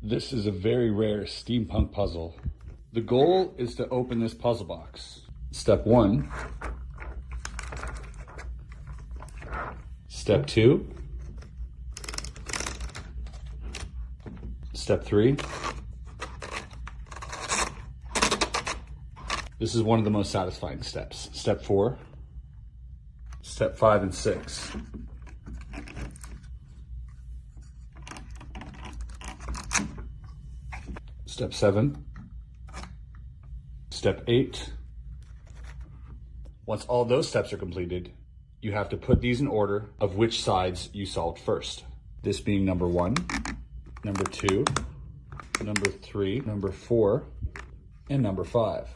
This is a very rare steampunk puzzle. The goal is to open this puzzle box. Step 1. Step 2. Step 3. This is one of the most satisfying steps. Step 4. Step 5 and 6. Step 7. Step 8. Once all those steps are completed, you have to put these in order of which sides you solved first. This being number 1, number 2, number 3, number 4, and number 5.